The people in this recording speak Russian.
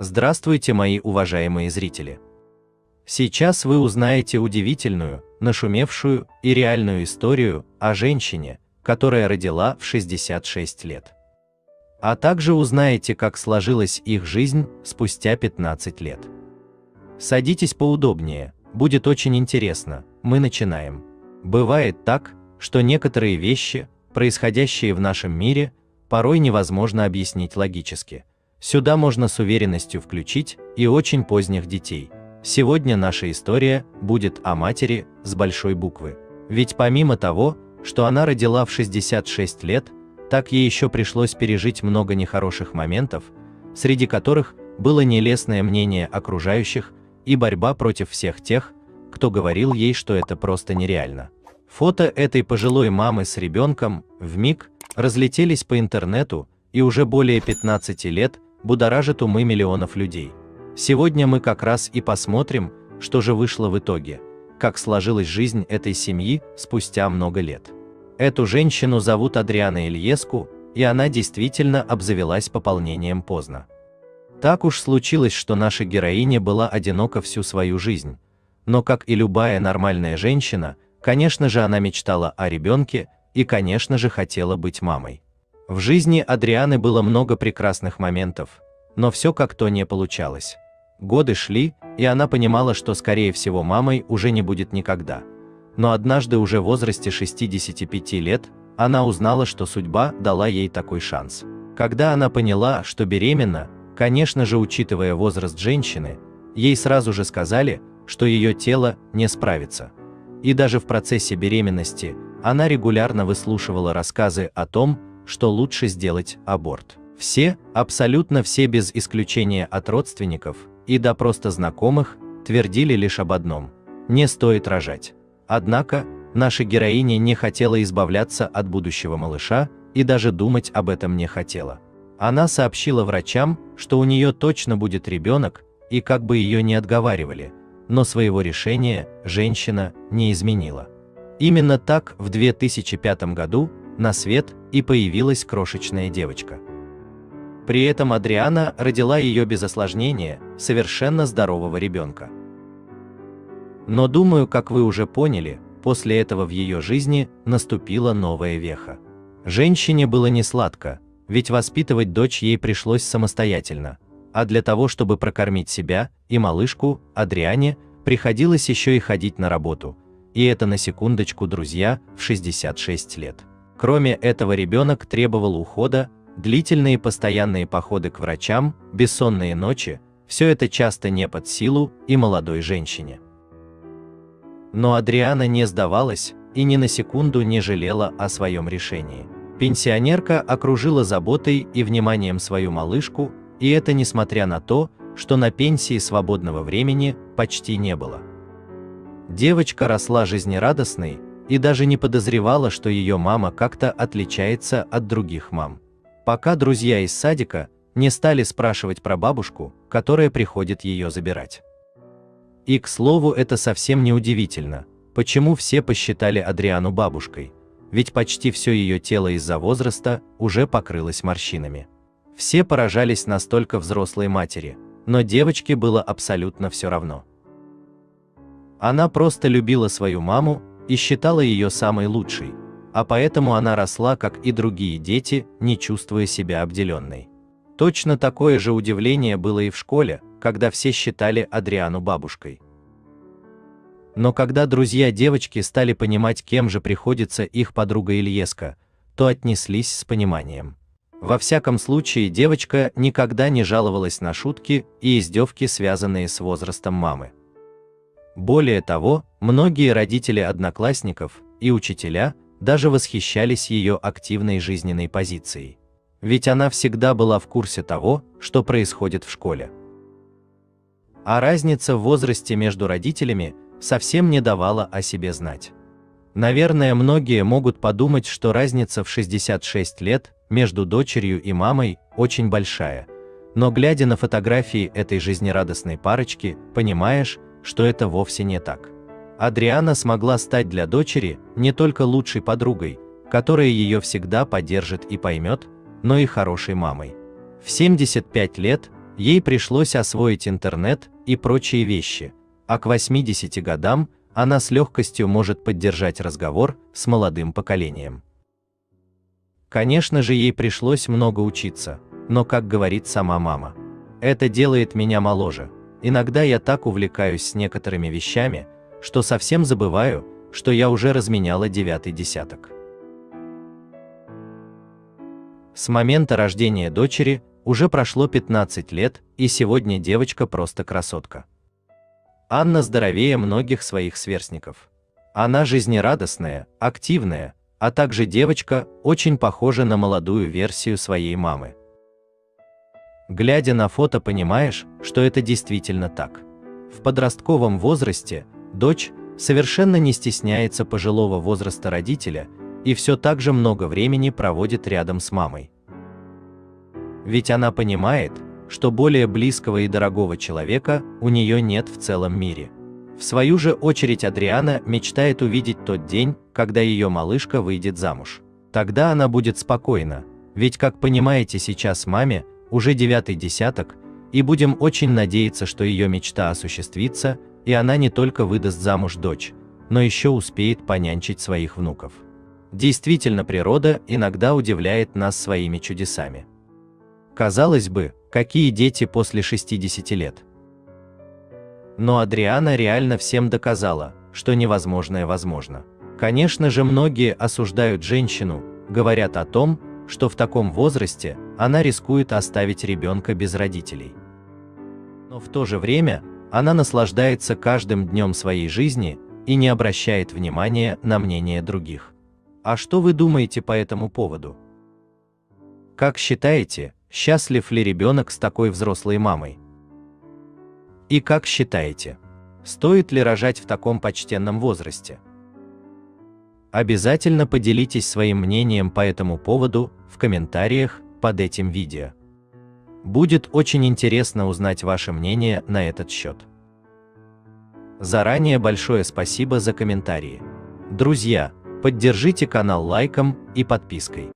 Здравствуйте, мои уважаемые зрители! Сейчас вы узнаете удивительную, нашумевшую и реальную историю о женщине, которая родила в 66 лет. А также узнаете, как сложилась их жизнь спустя 15 лет. Садитесь поудобнее, будет очень интересно, мы начинаем. Бывает так, что некоторые вещи, происходящие в нашем мире, порой невозможно объяснить логически. Сюда можно с уверенностью включить и очень поздних детей. Сегодня наша история будет о матери с большой буквы. Ведь помимо того, что она родила в 66 лет, так ей еще пришлось пережить много нехороших моментов, среди которых было нелестное мнение окружающих и борьба против всех тех, кто говорил ей, что это просто нереально. Фото этой пожилой мамы с ребенком вмиг разлетелись по интернету и уже более 15 лет будоражит умы миллионов людей. Сегодня мы как раз и посмотрим, что же вышло в итоге, как сложилась жизнь этой семьи спустя много лет. Эту женщину зовут Адриана Ильеску, и она действительно обзавелась пополнением поздно. Так уж случилось, что наша героиня была одинока всю свою жизнь, но как и любая нормальная женщина, конечно же, она мечтала о ребенке и, конечно же, хотела быть мамой. В жизни Адрианы было много прекрасных моментов, но все как-то не получалось. Годы шли, и она понимала, что скорее всего мамой уже не будет никогда. Но однажды уже в возрасте 65 лет она узнала, что судьба дала ей такой шанс. Когда она поняла, что беременна, конечно же, учитывая возраст женщины, ей сразу же сказали, что ее тело не справится. И даже в процессе беременности она регулярно выслушивала рассказы о том, что лучше сделать аборт. Все, абсолютно все без исключения от родственников и до просто знакомых, твердили лишь об одном – не стоит рожать. Однако, наша героиня не хотела избавляться от будущего малыша и даже думать об этом не хотела. Она сообщила врачам, что у нее точно будет ребенок, и как бы ее ни отговаривали, но своего решения женщина не изменила. Именно так в 2005 году на свет и появилась крошечная девочка. При этом Адриана родила ее без осложнения, совершенно здорового ребенка. Но думаю, как вы уже поняли, после этого в ее жизни наступила новая веха. Женщине было не сладко, ведь воспитывать дочь ей пришлось самостоятельно, а для того, чтобы прокормить себя и малышку, Адриане приходилось еще и ходить на работу, и это на секундочку, друзья, в 66 лет. Кроме этого, ребенок требовал ухода, длительные постоянные походы к врачам, бессонные ночи – все это часто не под силу и молодой женщине. Но Адриана не сдавалась и ни на секунду не жалела о своем решении. Пенсионерка окружила заботой и вниманием свою малышку, и это несмотря на то, что на пенсии свободного времени почти не было. Девочка росла жизнерадостной и даже не подозревала, что ее мама как-то отличается от других мам. Пока друзья из садика не стали спрашивать про бабушку, которая приходит ее забирать. И, к слову, это совсем не удивительно, почему все посчитали Адриану бабушкой, ведь почти все ее тело из-за возраста уже покрылось морщинами. Все поражались настолько взрослой матери, но девочке было абсолютно все равно. Она просто любила свою маму и считала ее самой лучшей, а поэтому она росла, как и другие дети, не чувствуя себя обделенной. Точно такое же удивление было и в школе, когда все считали Адриану бабушкой. Но когда друзья девочки стали понимать, кем же приходится их подруга Ильеска, то отнеслись с пониманием. Во всяком случае, девочка никогда не жаловалась на шутки и издевки, связанные с возрастом мамы. Более того, многие родители одноклассников и учителя даже восхищались ее активной жизненной позицией. Ведь она всегда была в курсе того, что происходит в школе. А разница в возрасте между родителями совсем не давала о себе знать. Наверное, многие могут подумать, что разница в 66 лет между дочерью и мамой очень большая, но глядя на фотографии этой жизнерадостной парочки, понимаешь, что это вовсе не так. Адриана смогла стать для дочери не только лучшей подругой, которая ее всегда поддержит и поймет, но и хорошей мамой. В 75 лет Ей пришлось освоить интернет и прочие вещи, а к 80 годам она с легкостью может поддержать разговор с молодым поколением. Конечно же, ей пришлось много учиться, но, как говорит сама мама, это делает меня моложе. Иногда я так увлекаюсь с некоторыми вещами, что совсем забываю, что я уже разменяла 9-й десяток. С момента рождения дочери уже прошло 15 лет, и сегодня девочка просто красотка. Анна здоровее многих своих сверстников. Она жизнерадостная, активная, а также девочка, очень похожа на молодую версию своей мамы. Глядя на фото, понимаешь, что это действительно так. В подростковом возрасте дочь совершенно не стесняется пожилого возраста родителя и все так же много времени проводит рядом с мамой. Ведь она понимает, что более близкого и дорогого человека у нее нет в целом мире. В свою же очередь Адриана мечтает увидеть тот день, когда ее малышка выйдет замуж. Тогда она будет спокойна, ведь, как понимаете, сейчас маме уже 9-й десяток, и будем очень надеяться, что ее мечта осуществится, и она не только выдаст замуж дочь, но еще успеет понянчить своих внуков. Действительно, природа иногда удивляет нас своими чудесами. Казалось бы, какие дети после 60 лет? Но Адриана реально всем доказала, что невозможное возможно. Конечно же, многие осуждают женщину, говорят о том, что в таком возрасте она рискует оставить ребенка без родителей. Но в то же время она наслаждается каждым днем своей жизни и не обращает внимания на мнение других. А что вы думаете по этому поводу? Как считаете, счастлив ли ребенок с такой взрослой мамой? И как считаете, стоит ли рожать в таком почтенном возрасте? Обязательно поделитесь своим мнением по этому поводу в комментариях под этим видео. Будет очень интересно узнать ваше мнение на этот счет. Заранее большое спасибо за комментарии. Друзья, поддержите канал лайком и подпиской.